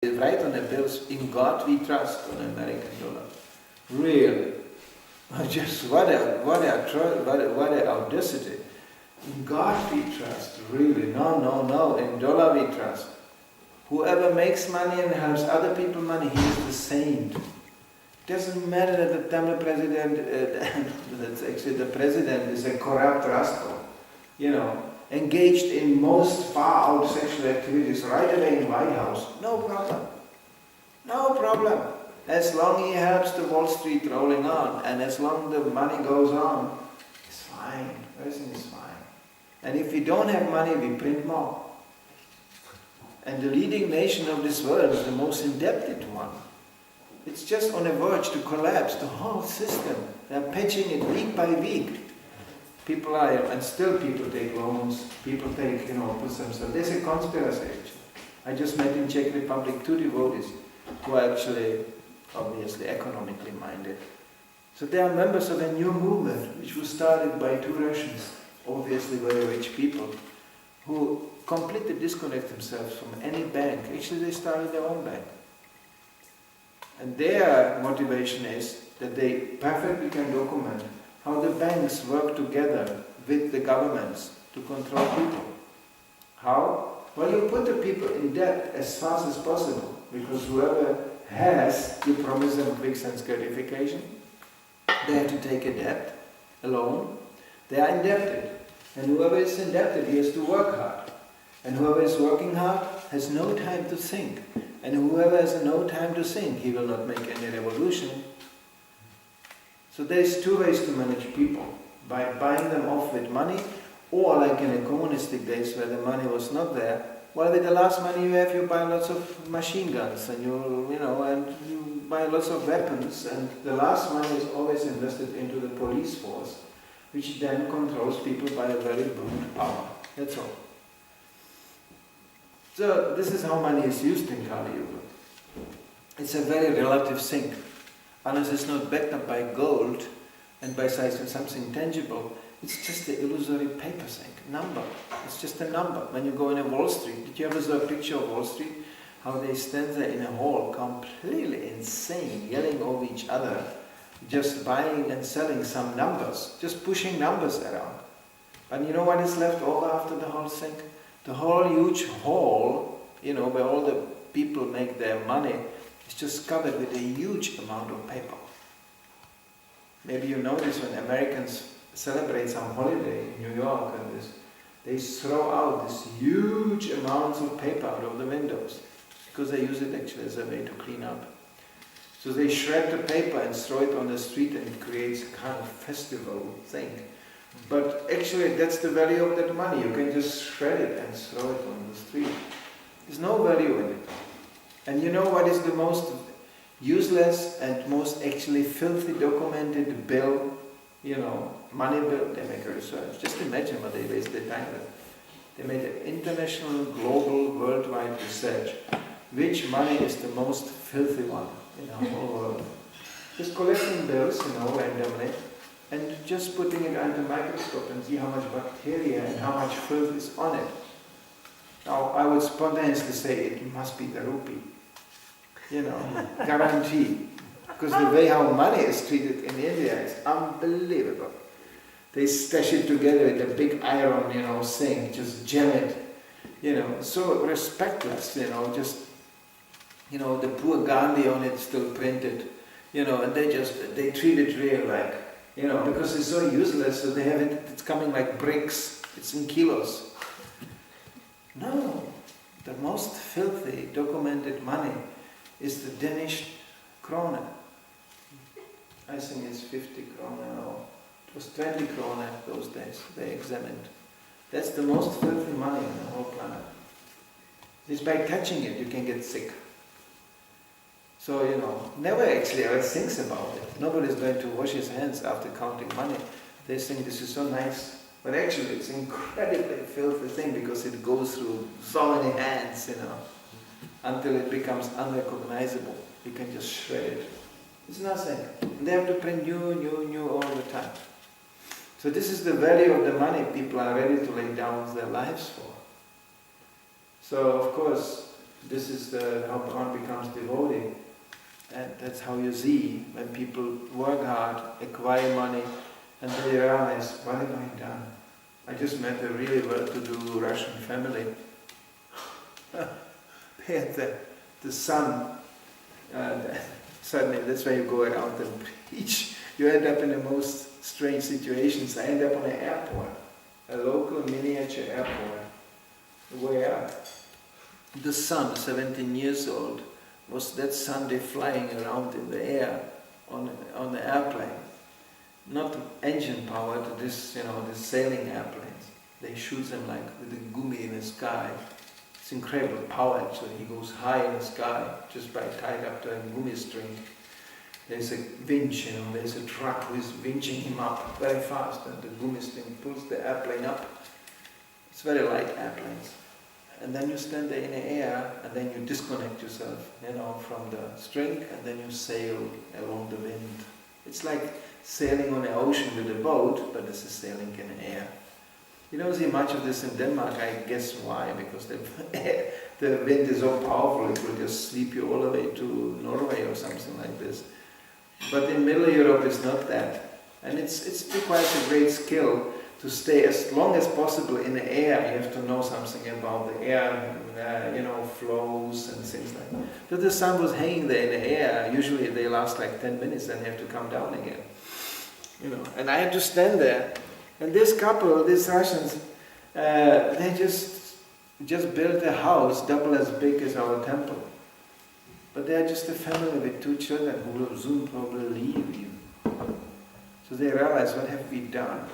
They write on the bills, "In God we trust," on American dollar. Really? Just what a audacity. In God we trust. Really? No. In dollar we trust. Whoever makes money and helps other people money, he is the saint. It doesn't matter that the Tamil president, that's actually the president, is a corrupt rascal, engaged in most far-out sexual activities right away in White House. No problem. No problem. As long he helps the Wall Street rolling on, and as long the money goes on, it's fine. Everything is fine. And if we don't have money, we print more. And the leading nation of this world is the most indebted one. It's just on the verge to collapse, the whole system. They're patching it week by week. People are, and still people take loans, people take, put themselves. There's a conspiracy actually. I just met in Czech Republic 2 devotees who are actually, obviously, economically minded. So they are members of a new movement which was started by 2 Russians, obviously very rich people, who completely disconnect themselves from any bank. Actually, they started their own bank. And their motivation is that they perfectly can document how the banks work together with the governments to control people. How? Well, you put the people in debt as fast as possible, because whoever has, you promise them quick sense gratification. They have to take a debt, a loan. They are indebted. And whoever is indebted, he has to work hard. And whoever is working hard has no time to think. And whoever has no time to think, he will not make any revolution. So there's 2 ways to manage people. By buying them off with money, or like in the communistic days where the money was not there, well, with the last money you have, you buy lots of machine guns, and you buy lots of weapons, and the last money is always invested into the police force, which then controls people by a very brute power. That's all. So this is how money is used in Kali Yuga. It's a very relative thing. Unless it's not backed up by gold and by something tangible, it's just an illusory paper thing, number. It's just a number. When you go in a Wall Street, did you ever see a picture of Wall Street? How they stand there in a hall, completely insane, yelling over each other, just buying and selling some numbers, just pushing numbers around. And you know what is left over after the whole thing? The whole huge hall, where all the people make their money, is just covered with a huge amount of paper. Maybe you notice when Americans celebrate some holiday in New York and this, they throw out this huge amounts of paper out of the windows, because they use it actually as a way to clean up. So they shred the paper and throw it on the street, and it creates a kind of festival thing. But actually that's the value of that money. You can just shred it and throw it on the street. There's no value in it. And you know what is the most useless and most actually filthy documented bill? Money bill. They make a research. Just imagine what they waste their time with. They made an international, global, worldwide research. Which money is the most filthy one in the whole world? Just collecting bills, randomly, and just putting it under a microscope and see how much bacteria and how much filth is on it. Now, I would spontaneously say it must be the rupee. Guarantee. Because the way how money is treated in India is unbelievable. They stash it together with a big iron, thing, just jam it, so respectless, just, the poor Gandhi on it still printed, and they treat it real like, because it's so useless, so they have it, it's coming like bricks, it's in kilos. No, the most filthy documented money is the Danish krone. I think it's 50 krone now. It was 20 krone those days, they examined. That's the most filthy money on the whole planet. Just by touching it, you can get sick. So, never actually ever thinks about it. Nobody's going to wash his hands after counting money. They think this is so nice. But actually, it's an incredibly filthy thing, because it goes through so many hands, until it becomes unrecognizable. You can just shred it. It's nothing. And they have to print new all the time. So this is the value of the money people are ready to lay down their lives for. So of course, This is how one becomes devotee. And that's how you see when people work hard, acquire money, and they realize, what have I done? I just met a really well-to-do Russian family. They had the son. Suddenly, that's why you go around and preach. You end up in the most strange situations. I end up on an airport, a local miniature airport, where the son, 17 years old, was that Sunday flying around in the air on the airplane. Not engine powered, this sailing airplanes. They shoot them like with a gummy in the sky. It's incredible power actually. He goes high in the sky just by tied up to a gummy string. There's a winch, there's a truck who is winching him up very fast, and the gummy string pulls the airplane up. It's very light airplanes. And then you stand there in the air, and then you disconnect yourself, from the string, and then you sail along the wind. It's like sailing on the ocean with a boat, but this is sailing in the air. You don't see much of this in Denmark, I guess why, because the wind is so powerful, it will just sweep you all the way to Norway or something like this. But in Middle Europe it's not that. And it requires a great skill to stay as long as possible in the air. You have to know something about the air, flows and things like that. But the sun was hanging there in the air. Usually they last like 10 minutes, then you have to come down again. And I had to stand there. And this couple, these Russians, they just built a house double as big as our temple. But they are just a family with 2 children who will soon probably leave you. So they realize, what have we done?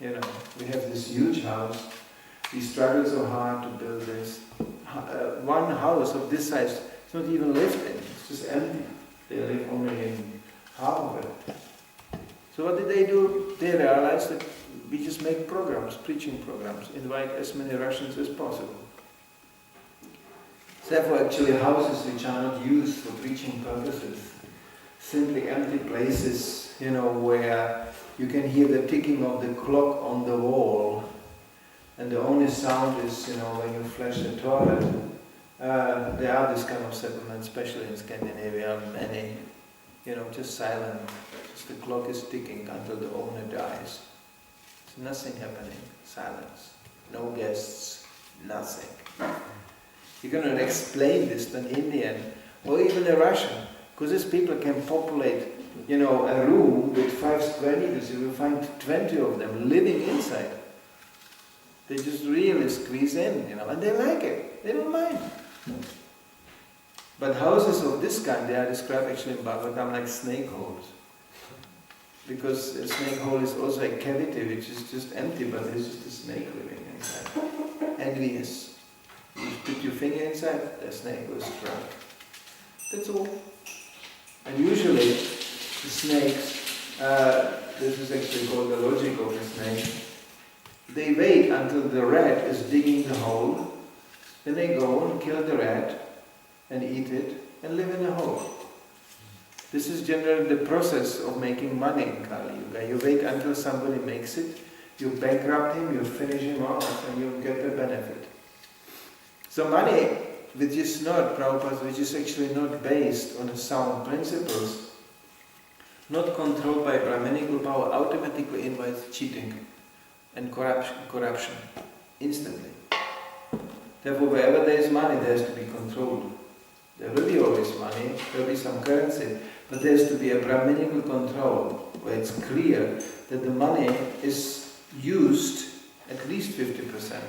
We have this huge house. We struggled so hard to build this. One house of this size, it's not even lived in. It's just empty. They live only in half of it. So what did they do? They realized that we just make programs, preaching programs, invite as many Russians as possible. Therefore, actually, houses which are not used for preaching purposes, simply empty places, where you can hear the ticking of the clock on the wall, and the only sound is, when you flush the toilet. There are this kind of settlements, especially in Scandinavia, many, just silent. Just the clock is ticking until the owner dies. There's nothing happening, silence, no guests, nothing. You cannot explain this to an Indian or even a Russian, because these people can populate, a room with 5 square meters. You will find 20 of them living inside. They just really squeeze in, and they like it. They don't mind. But houses of this kind, they are described actually in Bhagavatam like snake holes. Because a snake hole is also a cavity which is just empty, but there's just a snake living inside. Envious. You put your finger inside, the snake will strike. That's all. And usually, the snakes, this is actually called the logic of the snake, they wait until the rat is digging the hole, then they go and kill the rat, and eat it, and live in the hole. This is generally the process of making money in Kali Yuga. You wait until somebody makes it, you bankrupt him, you finish him off, and you get the benefit. So money, which is not, Prabhupada, which is actually not based on sound principles, not controlled by Brahmanical power, automatically invites cheating and corruption, instantly. Therefore, wherever there is money, there has to be control. There will be always money, there will be some currency, but there has to be a Brahmanical control, where it's clear that the money is used at least 50%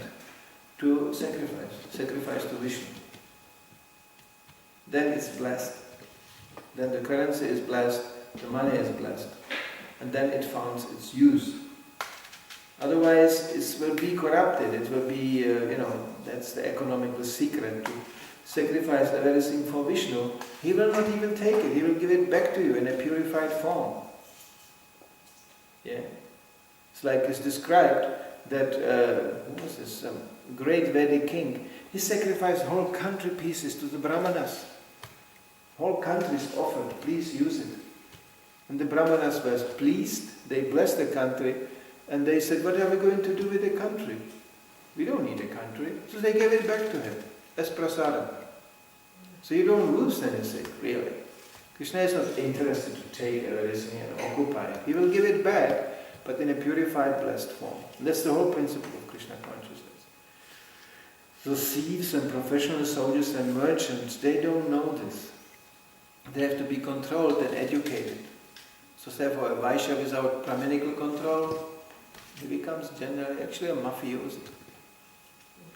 to sacrifice to Vishnu. Then it's blessed. Then the currency is blessed, the money is blessed, and then it finds its use. Otherwise, it will be corrupted. It will be, that's the economical secret, to sacrifice everything for Vishnu. He will not even take it. He will give it back to you in a purified form. Yeah, it's like it's described that who was this great Vedic king? He sacrificed whole country pieces to the Brahmanas. Whole countries offered, please use it. And the Brahmanas were pleased. They blessed the country. And they said, what are we going to do with the country? We don't need a country. So they gave it back to him as prasadam. So you don't lose anything, really. Krishna is not interested to take everything and occupy it. He will give it back, but in a purified, blessed form. And that's the whole principle of Krishna consciousness. So thieves and professional soldiers and merchants, they don't know this. They have to be controlled and educated. So therefore a Vaishya without Brahminical control, he becomes generally actually a mafioso.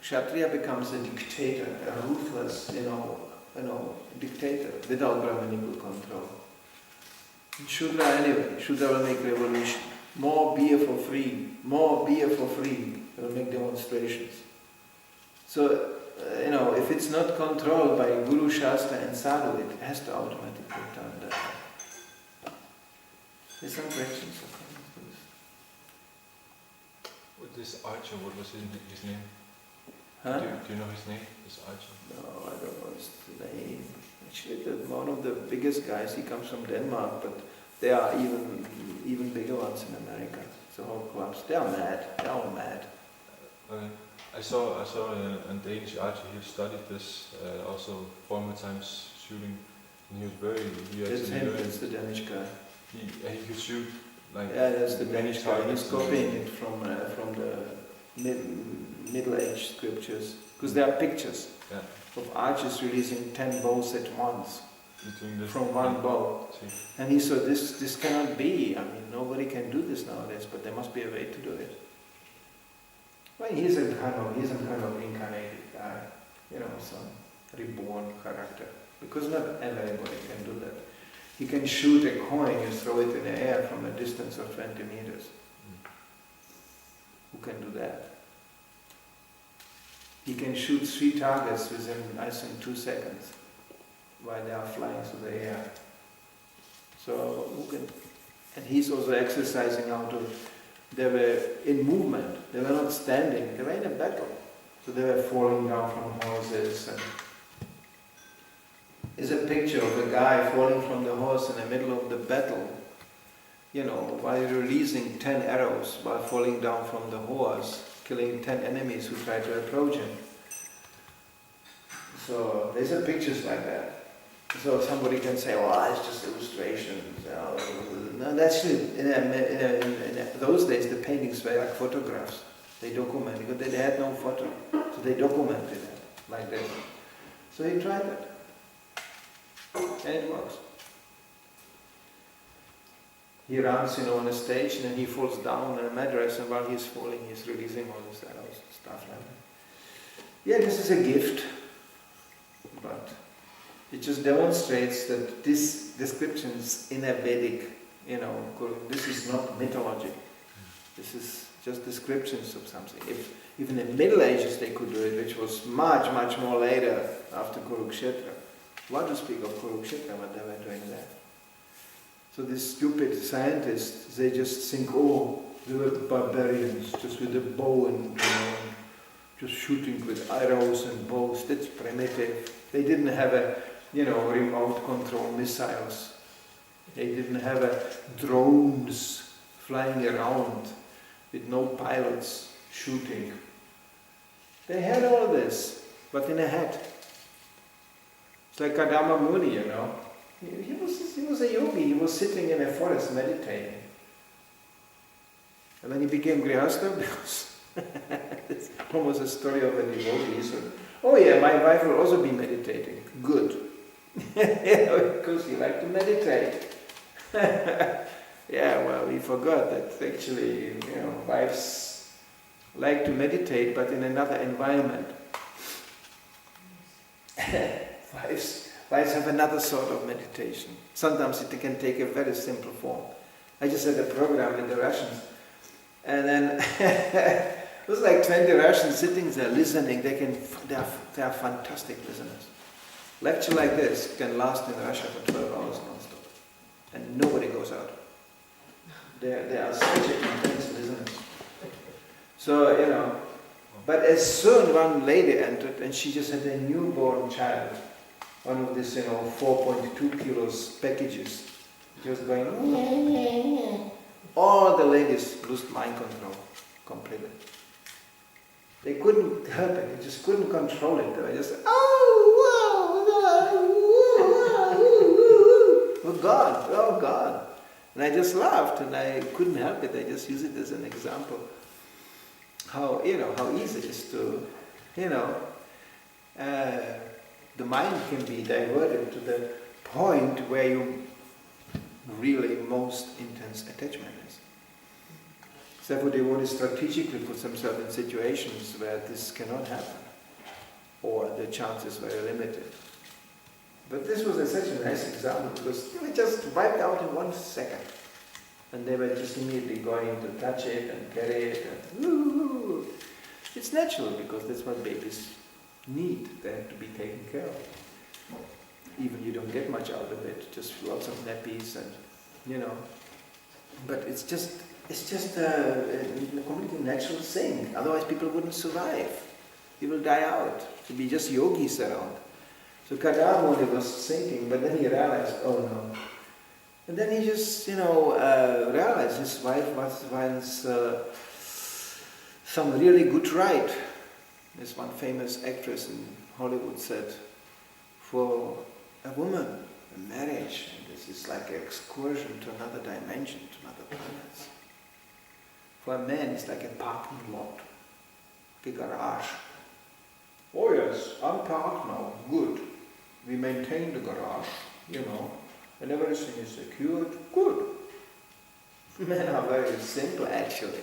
Kshatriya becomes a dictator, a ruthless, dictator without Brahminical control. And Shudra anyway, Shudra will make revolution. More beer for free, more beer for free. They will make demonstrations. So, if it's not controlled by Guru, Shastra and Sadhu, it has to automatically turn that way. There's some questions. With this archer, what was his name? Huh? Do you know his name, this archer? No, I don't know his name. Actually, one of the biggest guys, he comes from Denmark, but there are even bigger ones in America. The whole clubs, they are mad. They are all mad. I saw a Danish archer. He studied this also former times shooting, and he was very. That's him. That's the Danish guy. He could shoot like. Yeah, that's the Danish guy. targets. He's copying it from the Middle Age scriptures, because there are pictures of archers releasing 10 bows at once from one bow. And he said, this cannot be. I mean, nobody can do this nowadays, but there must be a way to do it. Well, he's a kind of incarnated guy, some reborn character. Because not everybody can do that. He can shoot a coin and throw it in the air from a distance of 20 meters. Who can do that? He can shoot 3 targets within, I think, 2 seconds while they are flying through the air. So, who can? And he's also exercising how to. They were in movement. They were not standing. They were in a battle. So they were falling down from horses. And there's a picture of a guy falling from the horse in the middle of the battle, while releasing 10 arrows while falling down from the horse, killing 10 enemies who tried to approach him. So there's a pictures like that. So somebody can say, it's just illustrations. No, that's it. In those days, the paintings were like photographs. They documented, because they had no photo. So they documented it like this. So he tried that. And it works. He runs, on a stage, and then he falls down on a mattress, and while he's falling, he's releasing all these arrows, stuff like that. Yeah, this is a gift, but it just demonstrates that this descriptions in a Vedic, this is not mythology. This is just descriptions of something. If even in the Middle Ages they could do it, which was much, much more later after Kurukshetra. What to speak of Kurukshetra, what they were doing there. So these stupid scientists, they just think, they were barbarians, just with a bow and just shooting with arrows and bows. That's primitive. They didn't have remote control missiles. They didn't have drones flying around with no pilots shooting. They had all this, but in a hat. It's like Kadama Muni, He was a yogi. He was sitting in a forest meditating. And then he became Grihastha because it's almost a story of a devotee. He said, my wife will also be meditating. Good. Because he liked to meditate. He forgot that actually, wives like to meditate, but in another environment. Wives have another sort of meditation. Sometimes it can take a very simple form. I just had a program with the Russians, and then it was like 20 Russians sitting there listening. They are fantastic listeners. Lecture like this can last in Russia for 12 hours non-stop, and nobody goes out. They are such intense listeners. So, but as soon one lady entered, and she just had a newborn child, one of these, 4.2 kilos packages, just going, all the ladies lost mind control completely. They couldn't help it, they just couldn't control it. They were just, God, oh God. And I just laughed and I couldn't help it. I just use it as an example. How easy it is to, the mind can be diverted to the point where you really most intense attachment is. Therefore, devotees strategically put themselves in situations where this cannot happen, or the chances were limited. But this was such a nice example because they were just wiped out in 1 second. And they were just immediately going to touch it and carry it. And woo. It's natural because that's what babies need. They have to be taken care of. Even you don't get much out of it, just lots of nappies and, But it's just a completely natural thing. Otherwise people wouldn't survive. They will die out. There'll be just yogis around. So Kadamuni was thinking, but then he realized, oh no. And then he just, realized his wife was once some really good ride. This one famous actress in Hollywood said, for a woman, a marriage, this is like an excursion to another dimension, to another planets. For a man, it's like a parking lot, like a garage. Oh yes, I'm parked now, good. We maintain the garage, and everything is secured, good. Men are very simple actually.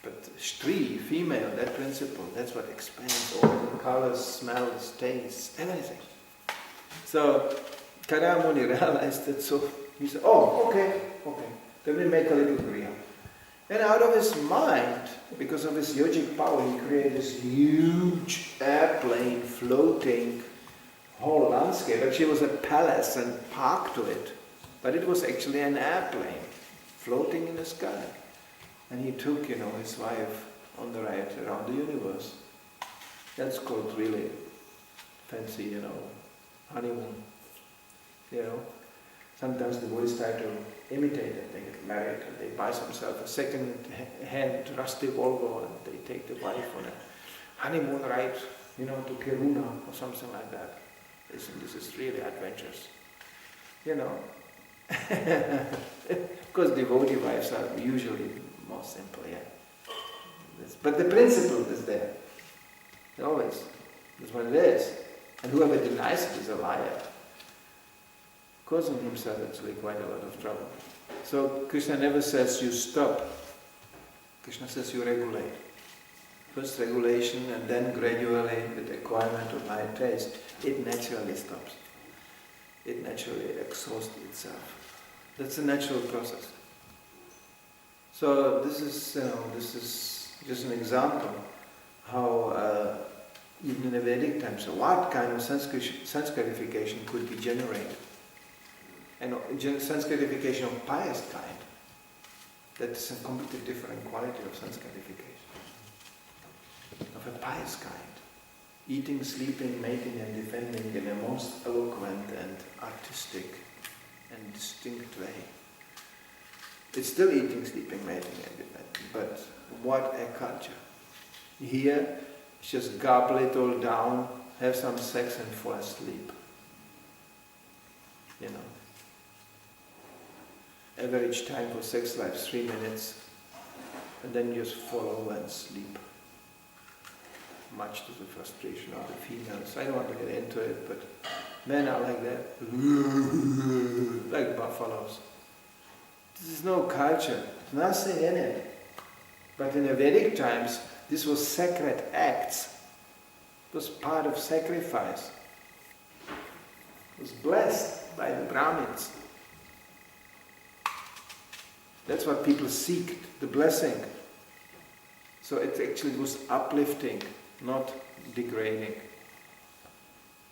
But Stri, female, that principle, that's what expands all the colors, smells, tastes, everything. So Kadamuni realized that, so he said, oh, okay, then we make a little griya. And out of his mind, because of his yogic power, he created this huge airplane floating whole landscape. Actually, it was a palace and park to it, but it was actually an airplane floating in the sky. And he took, his wife on the ride around the universe. That's called really fancy, honeymoon. Sometimes the boys try to imitate it. They get married and they buy themselves a second-hand rusty Volvo and they take the wife on a honeymoon ride, to Kiruna or something like that. They think this is really adventurous. Of course, devotee wives are usually more simple, yeah. But the principle is there. Always. That's what it is. And whoever denies it is a liar. Causing himself actually quite a lot of trouble. So Krishna never says you stop. Krishna says you regulate. First regulation and then gradually with acquirement of higher taste, it naturally stops. It naturally exhausts itself. That's a natural process. So this is just an example how even in the Vedic times, what kind of sanskarification could be generated. And sanskarification of pious kind. That's a completely different quality of sanskarification. Of a pious kind. Eating, sleeping, mating and defending in a most eloquent and artistic and distinct way. It's still eating, sleeping, mating and defending, but what a culture. Here, it's just gobble it all down, have some sex and fall asleep. Average time for sex life 3 minutes, and then just fall over and sleep. Much to the frustration of the females. I don't want to get into it, but men are like that. Like buffaloes. This is no culture. There's nothing in it. But in the Vedic times, this was sacred acts. It was part of sacrifice. It was blessed by the Brahmins. That's what people seeked, the blessing. So it actually was uplifting, not degrading.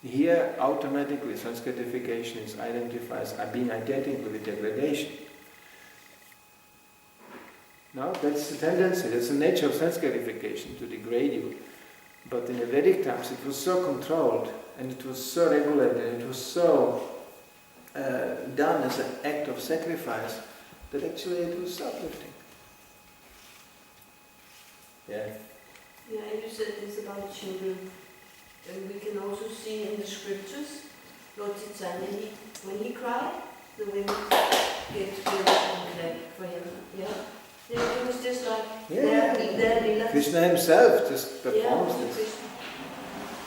Here, automatically, sanskarification identifies being identical with degradation. No, that's the tendency, that's the nature of sanskarification, to degrade you. But in the Vedic times, it was so controlled, and it was so regulated, and it was so done as an act of sacrifice, that actually it was uplifting. Yeah. Yeah, you said this about children. And we can also see in the scriptures, Lord Chaitanya, when he cried, the women get together and clap for him. It was just like their lila. Krishna himself just performs Yeah, this. Krishna.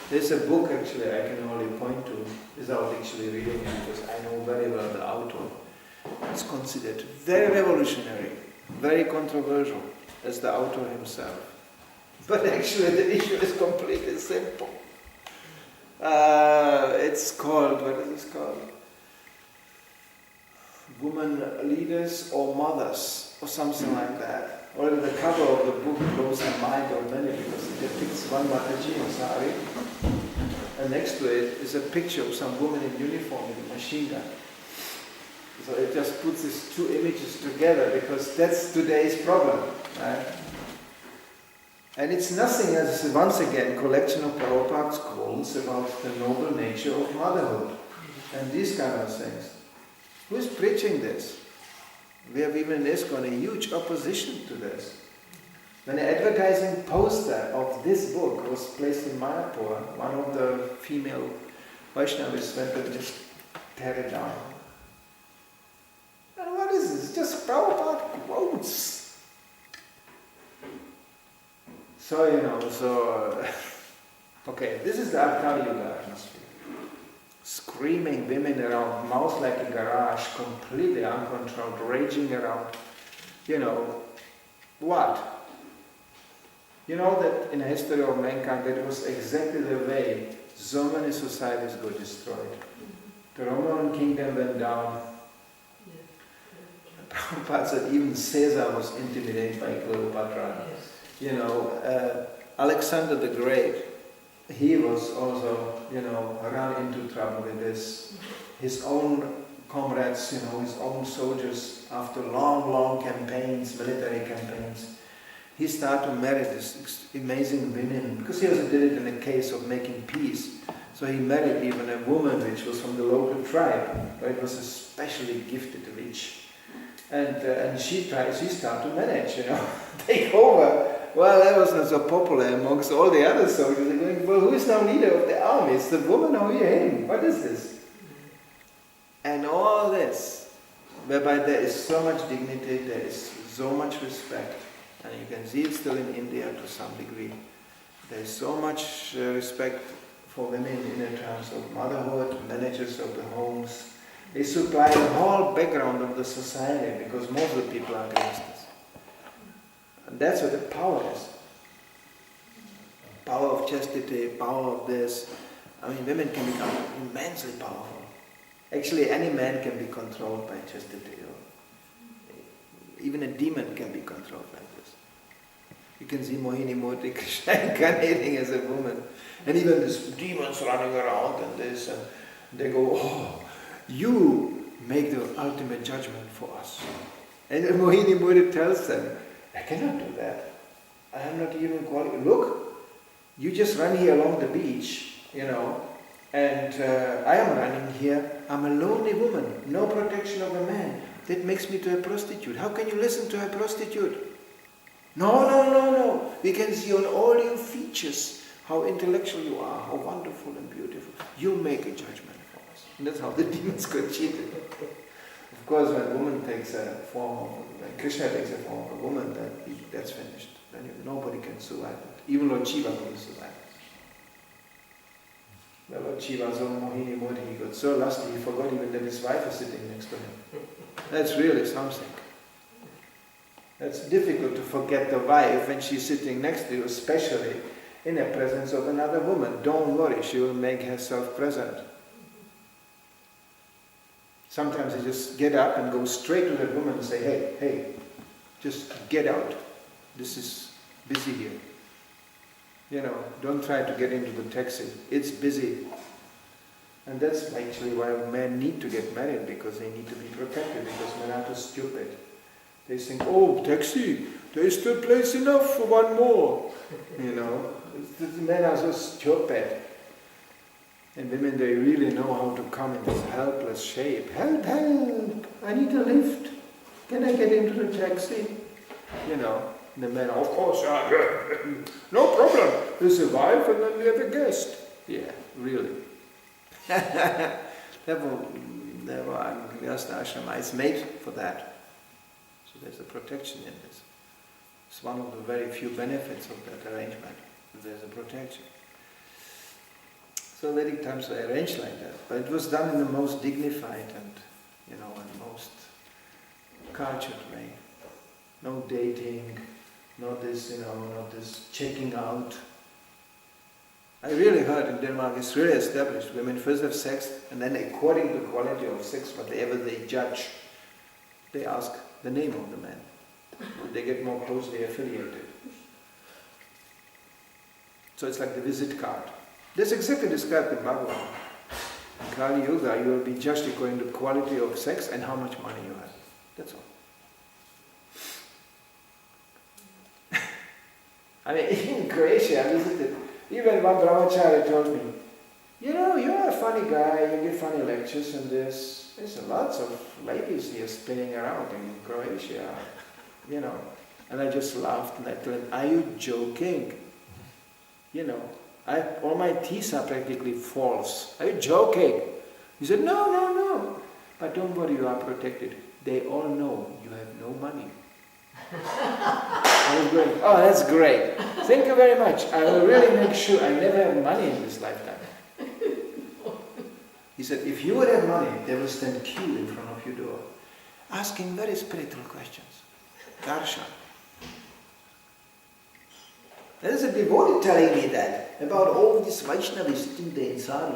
There's a book actually I can only point to without actually reading it because I know very well the author. It's considered very revolutionary, very controversial as the author himself. But actually the issue is completely simple. It's called, what is this called? Women leaders or mothers or something like that. Or the cover of the book blows the mind of many because it depicts one Mataji in sari, and next to it is a picture of some woman in uniform with a machine gun. So it just puts these two images together because that's today's problem, right? And it's nothing as, once again, collection of Prabhupada's quotes about the noble nature of motherhood and these kind of things. Who is preaching this? We have even in ISKCON a huge opposition to this. When an advertising poster of this book was placed in Mayapur, one of the female Vaishnavis went and just tear it down. And what is this? Just Prabhupada quotes. Okay, this is the Kali Yuga atmosphere. Screaming women around, mouth like a garage, completely uncontrolled, raging around. What? You know that in the history of mankind that was exactly the way so many societies got destroyed. The Roman kingdom went down. Prabhupada said even Caesar was intimidated by Cleopatra. Alexander the Great, he was also, run into trouble with this. His own comrades, his own soldiers, after long campaigns, military campaigns, he started to marry these amazing women, because he also did it in a case of making peace. So he married even a woman which was from the local tribe, but it was especially gifted rich. And she started to manage, take over. Well, that was not so popular amongst all the other soldiers. They're going, well, who is now leader of the army? It's the woman or him? What is this? And all this, whereby there is so much dignity, there is so much respect, and you can see it still in India to some degree. There is so much respect for women in terms of motherhood, managers of the homes. They supply the whole background of the society because most of the people are against this. And that's what the power is. Power of chastity, power of this. Women can become immensely powerful. Actually, any man can be controlled by chastity. Even a demon can be controlled like this. You can see Mohini Murti Krishna incarnating as a woman. And even these demons running around and this, and they go, oh, you make the ultimate judgment for us. And Mohini Murti tells them, I cannot do that. I am not even qualified. Look, you just run here along the beach, and I am running here. I'm a lonely woman, no protection of a man. That makes me to a prostitute. How can you listen to a prostitute? No. We can see on all your features how intellectual you are, how wonderful and beautiful. You make a judgment for us. And that's how the demons got cheated. Of course, when a woman takes a form of, when Krishna takes a form of a woman, that's finished. Then nobody can survive it. Even Lord Shiva couldn't survive it. Well, Lord Shiva saw Mohini Murti, he got so lusty he forgot even that his wife is sitting next to him. That's really something. That's difficult to forget the wife when she's sitting next to you, especially in the presence of another woman. Don't worry, she will make herself present. Sometimes you just get up and go straight to that woman and say, hey, just get out. This is busy here. Don't try to get into the taxi. It's busy. And that's actually why men need to get married, because they need to be protected, because men are too stupid. They think, oh, taxi, there is still place enough for one more. The men are so stupid. And women, they really know how to come in this helpless shape. Help, I need a lift. Can I get into the taxi? The men, of course, no problem. There's a wife and then we have a guest. Yeah, really. Vyasa Ashrama is made for that. So there's a protection in this. It's one of the very few benefits of that arrangement. There's a protection. So Vedic times were arranged like that, but it was done in the most dignified and, and most cultured way. No dating, not this, not this checking out. I really heard in Denmark it's really established. Women first have sex, and then according to the quality of sex, whatever they judge, they ask the name of the man. They get more closely affiliated. So it's like the visit card. That's exactly described in Bhagavad. In Kali Yuga, you will be judged according to quality of sex and how much money you have. That's all. I mean, in Croatia, I visited, even one brahmachari told me, you're a funny guy, you give funny lectures and there's lots of ladies here spinning around in Croatia, And I just laughed and I told him, are you joking? All my teeth are practically false. Are you joking? He said, no. But don't worry, you are protected. They all know you have no money. I was going, oh, that's great. Thank you very much. I will really make sure I never have money in this lifetime. He said, if you would have money, they will stand queue in front of your door, asking very spiritual questions. Darshan. There's a devotee telling me that, about all these Vaishnavis sitting there in Sari,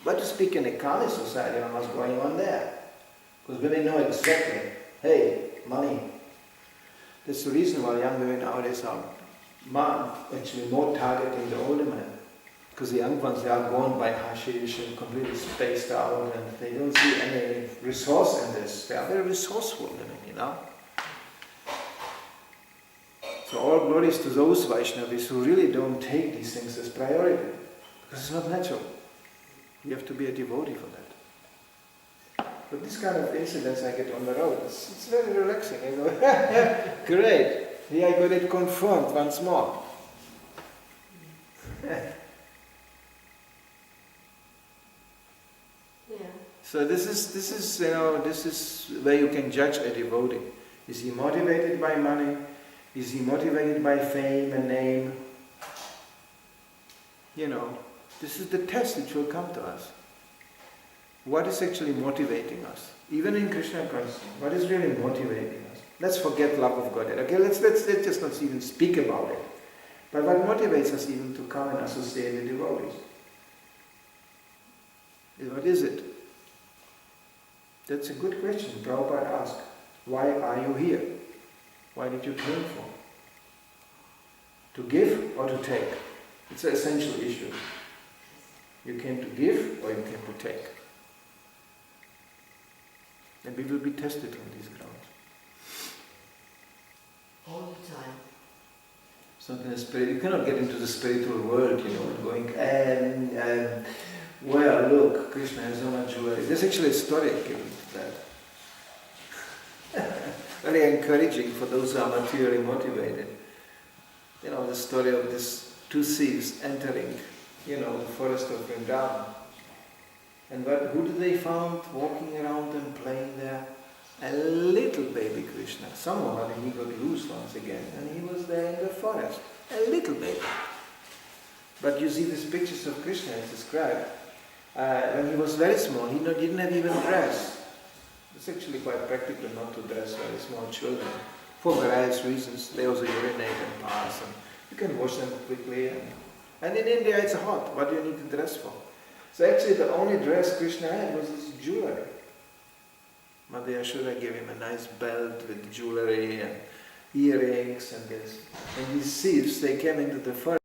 What to speak in a Kali society on what's going on there. Because women know exactly, hey, money. That's the reason why young women nowadays are actually more targeting the older men. Because the young ones, they are gone by hashish and completely spaced out and they don't see any resource in this. They are very resourceful women, So all glories to those Vaishnavis who really don't take these things as priority. Because it's not natural. You have to be a devotee for that. But this kind of incidents I get on the road, it's very relaxing. I go, great, here I got it confirmed once more. So this is where you can judge a devotee. Is he motivated by money? Is he motivated by fame and name? This is the test which will come to us. What is actually motivating us? Even in Krishna consciousness, what is really motivating us? Let's forget love of Godhead. Okay, let's just not even speak about it. But what motivates us even to come and associate with devotees? What is it? That's a good question. Prabhupada asked, why are you here? Why did you came for? To give or to take? It's an essential issue. You came to give or you came to take? And we will be tested on these grounds. All the time. It's not in the spirit. You cannot get into the spiritual world, and going, well, look, Krishna has so much jewelry. There's actually a story given to that. Very encouraging for those who are materially motivated. The story of these two thieves entering, the forest of Vrindavan. And who did they find walking around and playing there? A little baby Krishna. Somehow he got loose once again, and he was there in the forest. A little baby. But you see these pictures of Krishna as described. When he was very small, he didn't have even dress. It's actually quite practical not to dress very small children. For various reasons. They also urinate and pass. And you can wash them quickly. And in India it's hot. What do you need to dress for? So actually the only dress Krishna had was his jewelry. Mother Yashoda gave him a nice belt with jewelry and earrings and this. And these thieves, they came into the forest.